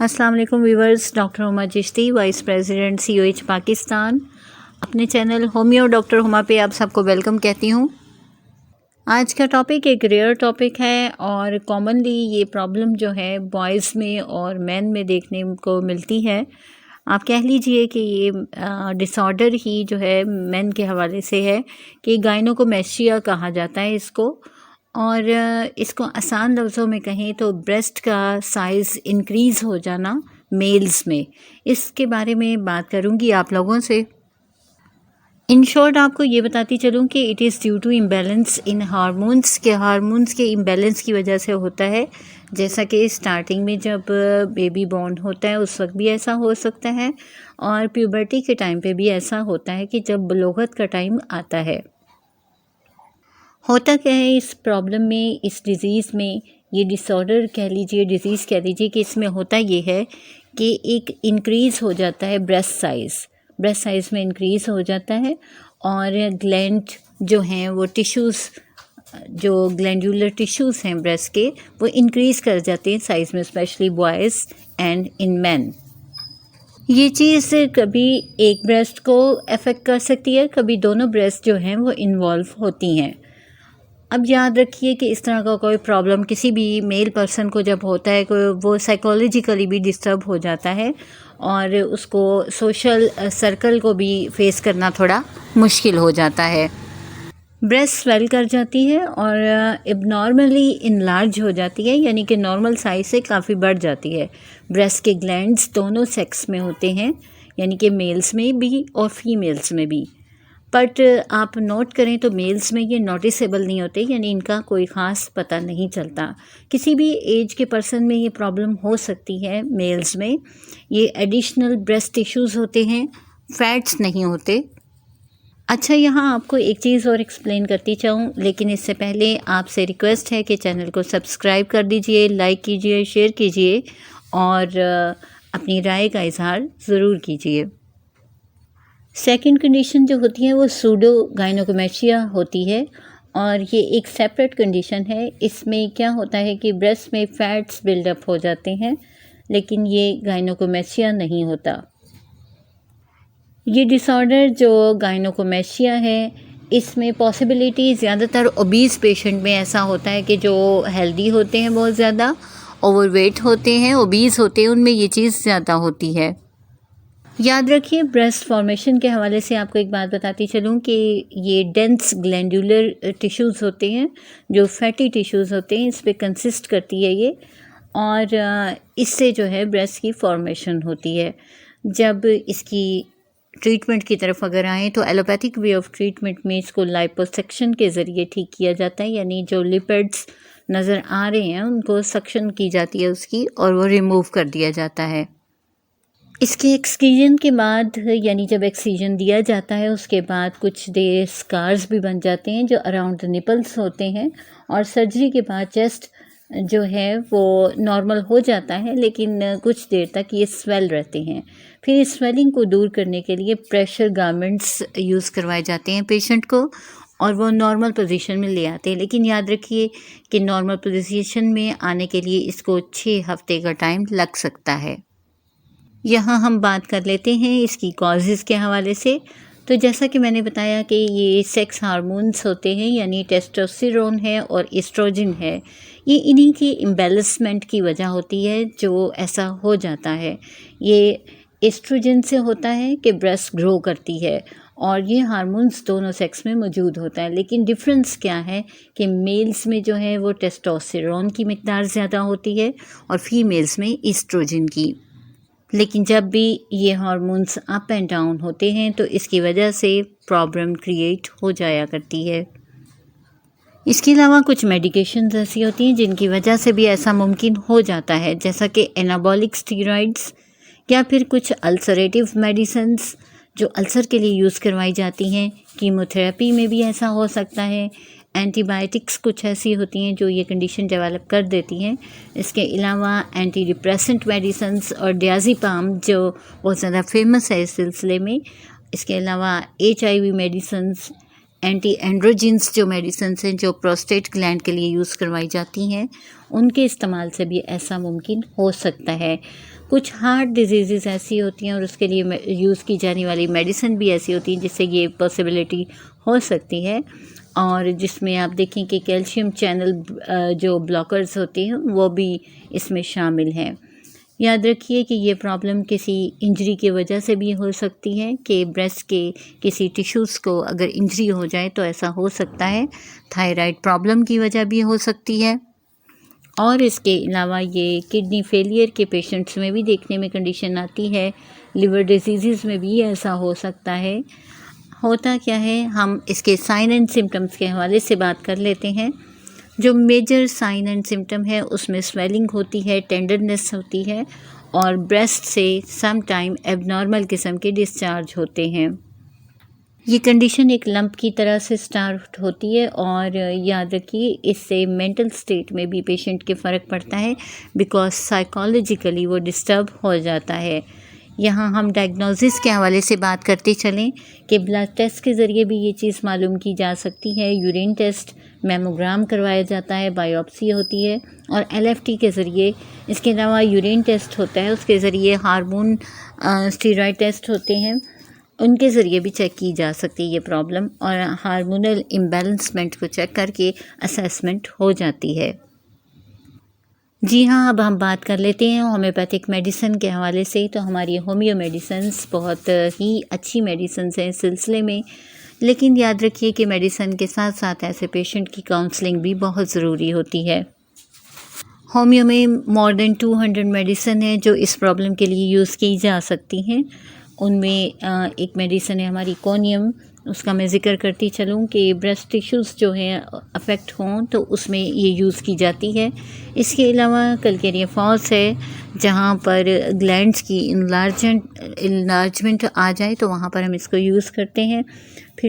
अस्सलाम वालेकुम viewers, doctor Huma Chishti, vice president COH Pakistan. अपने चैनल होमियो डॉक्टर हुमा पे आप सबको वेलकम कहती हूँ। आज का टॉपिक एक रेयर टॉपिक है और कॉमनली ये प्रॉब्लम जो है बॉयज़ में और मेन में देखने को मिलती है। आप कह लीजिए कि ये डिसऑर्डर ही जो है मेन के हवाले से है कि गायनोकोमेस्टिया कहा जाता है इसको। और इसको आसान लफ्ज़ों में कहें तो ब्रेस्ट का साइज़ इंक्रीज़ हो जाना मेल्स में, इसके बारे में बात करूँगी आप लोगों से। इन शॉर्ट आपको ये बताती चलूँ कि it is due to imbalance in hormones के इम्बैलेंस की वजह से होता है। जैसा कि स्टार्टिंग में जब बेबी बॉर्न होता है उस वक्त भी ऐसा हो सकता है और प्यूबर्टी के टाइम पे भी ऐसा होता है कि जब बलोगत का टाइम आता है। होता क्या है इस प्रॉब्लम में, इस डिज़ीज़ में, ये डिसऑर्डर कह लीजिए, डिज़ीज़ कह लीजिए कि इसमें होता ये है कि एक इंक्रीज़ हो जाता है ब्रेस्ट साइज़ में इंक्रीज़ हो जाता है और ग्लैंड जो हैं वो टिश्यूज़, जो ग्लैंडुलर टिश्यूज़ हैं ब्रेस्ट के, वो इंक्रीज़ कर जाते हैं साइज़ में, specially boys and in man. ये चीज़ कभी एक ब्रेस्ट को अफेक्ट कर सकती है, कभी दोनों ब्रेस्ट जो हैं वो इन्वॉल्व होती हैं। अब याद रखिए कि इस तरह का कोई प्रॉब्लम किसी भी मेल पर्सन को जब होता है, वो साइकोलॉजिकली भी डिस्टर्ब हो जाता है और उसको सोशल सर्कल को भी फेस करना थोड़ा मुश्किल हो जाता है। ब्रेस्ट स्वेल कर जाती है और एबनॉर्मली इनलार्ज हो जाती है, यानी कि नॉर्मल साइज से काफ़ी बढ़ जाती है। ब्रेस्ट के ग्लैंड्स दोनों सेक्स में होते हैं, यानी कि मेल्स में भी और फीमेल्स में भी। बट आप नोट करें तो मेल्स में ये नोटिसेबल नहीं होते, यानी इनका कोई ख़ास पता नहीं चलता। किसी भी एज के पर्सन में ये प्रॉब्लम हो सकती है मेल्स में। ये एडिशनल ब्रेस्ट टिश्यूज़ होते हैं, फैट्स नहीं होते। अच्छा, यहाँ आपको एक चीज़ और एक्सप्लेन करती चाहूँ, लेकिन इससे पहले आपसे रिक्वेस्ट है कि चैनल को सब्सक्राइब कर दीजिए, लाइक कीजिए, शेयर कीजिए और अपनी राय का इजहार ज़रूर कीजिए। सेकंड कंडीशन जो होती है वो सूडो गायनोकोमेस्टिया होती है और ये एक सेपरेट कंडीशन है। इसमें क्या होता है कि ब्रेस्ट में फैट्स बिल्डअप हो जाते हैं, लेकिन ये गायनोकोमेस्टिया नहीं होता। ये डिसऑर्डर जो गायनोकोमेस्टिया है, इसमें पॉसिबिलिटी ज़्यादातर ओबीज़ पेशेंट में ऐसा होता है कि जो हेल्दी होते हैं, बहुत ज़्यादा ओवरवेट होते हैं, ओबीज़ होते हैं, उनमें ये चीज़ ज़्यादा होती है। याद रखिए, ब्रेस्ट फॉर्मेशन के हवाले से आपको एक बात बताती चलूँ कि ये डेंस ग्लैंडुलर टिश्यूज़ होते हैं, जो फैटी टिश्यूज़ होते हैं, इस पे कंसिस्ट करती है ये और इससे जो है ब्रेस्ट की फॉर्मेशन होती है। जब इसकी ट्रीटमेंट की तरफ अगर आएँ तो एलोपैथिक वे ऑफ ट्रीटमेंट में इसको लाइपोसक्शन के ज़रिए ठीक किया जाता है, यानी जो लिपिड्स नज़र आ रहे हैं उनको सक्शन की जाती है उसकी और वो रिमूव कर दिया जाता है। इसके एक्ससीजन के बाद, यानी जब एक्ससीजन दिया जाता है उसके बाद कुछ देर स्कार्स भी बन जाते हैं जो अराउंड द निपल्स होते हैं और सर्जरी के बाद चेस्ट जो है वो नॉर्मल हो जाता है, लेकिन कुछ देर तक ये स्वेल रहते हैं। फिर इस स्वेलिंग को दूर करने के लिए प्रेशर गारमेंट्स यूज़ करवाए जाते हैं पेशेंट को और वो नॉर्मल पोजीशन में ले आते हैं। लेकिन याद रखिए कि नॉर्मल पोजीशन में आने के लिए इसको 6 हफ्ते का टाइम लग सकता है। यहाँ हम बात कर लेते हैं इसकी कॉजेज़ के हवाले से। तो जैसा कि मैंने बताया कि ये सेक्स हार्मोन्स होते हैं, यानी टेस्टोस्टेरोन है और एस्ट्रोजन है, ये इन्हीं की इम्बैलेंसमेंट की वजह होती है जो ऐसा हो जाता है। ये एस्ट्रोजन से होता है कि ब्रेस्ट ग्रो करती है और ये हार्मोन्स दोनों सेक्स में मौजूद होता है, लेकिन डिफरेंस क्या है कि मेल्स में जो है वो टेस्टोस्टेरोन की मिकदार ज़्यादा होती है और फीमेल्स में एस्ट्रोजन की। लेकिन जब भी ये हार्मोन्स अप एंड डाउन होते हैं तो इसकी वजह से प्रॉब्लम क्रिएट हो जाया करती है। इसके अलावा कुछ मेडिकेशंस ऐसी होती हैं जिनकी वजह से भी ऐसा मुमकिन हो जाता है, जैसा कि एनाबॉलिक स्टीरॉइड्स या फिर कुछ अल्सरेटिव मेडिसिन्स जो अल्सर के लिए यूज़ करवाई जाती हैं। कीमोथेरेपी में भी ऐसा हो सकता है। एंटीबायोटिक्स कुछ ऐसी होती हैं जो ये कंडीशन डेवलप कर देती हैं। इसके अलावा एंटी डिप्रेसेंट मेडिसिन्स और डियाज़ेपाम जो बहुत ज़्यादा फेमस है इस सिलसिले में। इसके अलावा HIV मेडिसिन्स, एंटी एंड्रोजेंस जो मेडिसिन हैं जो प्रोस्टेट ग्लैंड के लिए यूज़ करवाई जाती हैं, उनके इस्तेमाल से भी ऐसा मुमकिन हो सकता है। कुछ हार्ट डिजीज़ ऐसी होती हैं और उसके लिए यूज़ की जाने वाली मेडिसिन भी ऐसी होती हैं जिससे ये पॉसिबिलिटी हो सकती है, और जिसमें आप देखें कि कैल्शियम चैनल जो ब्लॉकर्स होते हैं वो भी इसमें शामिल हैं। याद रखिए कि ये प्रॉब्लम किसी इंजरी की वजह से भी हो सकती है, कि ब्रेस्ट के किसी टिश्यूज़ को अगर इंजरी हो जाए तो ऐसा हो सकता है। थायराइड प्रॉब्लम की वजह भी हो सकती है, और इसके अलावा ये किडनी फेलियर के पेशेंट्स में भी देखने में कंडीशन आती है। लिवर डिजीज़ में भी ऐसा हो सकता है। होता क्या है, हम इसके साइन एंड सिम्टम्स के हवाले से बात कर लेते हैं। जो मेजर साइन एंड सिम्टम है उसमें स्वेलिंग होती है, टेंडरनेस होती है, और ब्रेस्ट से सम टाइम एबनॉर्मल किस्म के डिस्चार्ज होते हैं। ये कंडीशन एक लंप की तरह से स्टार्ट होती है, और याद रखिए इससे मेंटल स्टेट में भी पेशेंट के फ़र्क पड़ता है, बिकॉज साइकोलॉजिकली वो डिस्टर्ब हो जाता है। यहाँ हम डायग्नोसिस के हवाले से बात करते चलें कि ब्लड टेस्ट के ज़रिए भी ये चीज़ मालूम की जा सकती है। यूरिन टेस्ट, मैमोग्राम करवाया जाता है, बायोप्सी होती है, और LFT के ज़रिए, इसके अलावा यूरिन टेस्ट होता है, उसके ज़रिए हार्मोन स्टेरॉयड टेस्ट होते हैं, उनके ज़रिए भी चेक की जा सकती है ये प्रॉब्लम, और हार्मोनल इम्बैलेंसमेंट को चेक करके असेसमेंट हो जाती है। जी हाँ, अब हम बात कर लेते हैं होम्योपैथिक मेडिसिन के हवाले से। तो हमारी होम्यो मेडिसिन्स बहुत ही अच्छी मेडिसिन्स हैं इस सिलसिले में, लेकिन याद रखिए कि मेडिसिन के साथ साथ ऐसे पेशेंट की काउंसलिंग भी बहुत ज़रूरी होती है। होम्यो में मोर देन 200 मेडिसिन है जो इस प्रॉब्लम के लिए यूज़ की जा सकती हैं। उनमें एक मेडिसिन है हमारी कोनियम, उसका मैं ज़िक्र करती चलूँ कि ब्रेस्ट टिश्यूज़ जो हैं अफेक्ट हों तो उसमें ये यूज़ की जाती है। इसके अलावा कैलकेरिया फॉस है, जहाँ पर ग्लैंड्स की इनलार्जमेंट आ जाए तो वहाँ पर हम इसको यूज़ करते हैं। फिर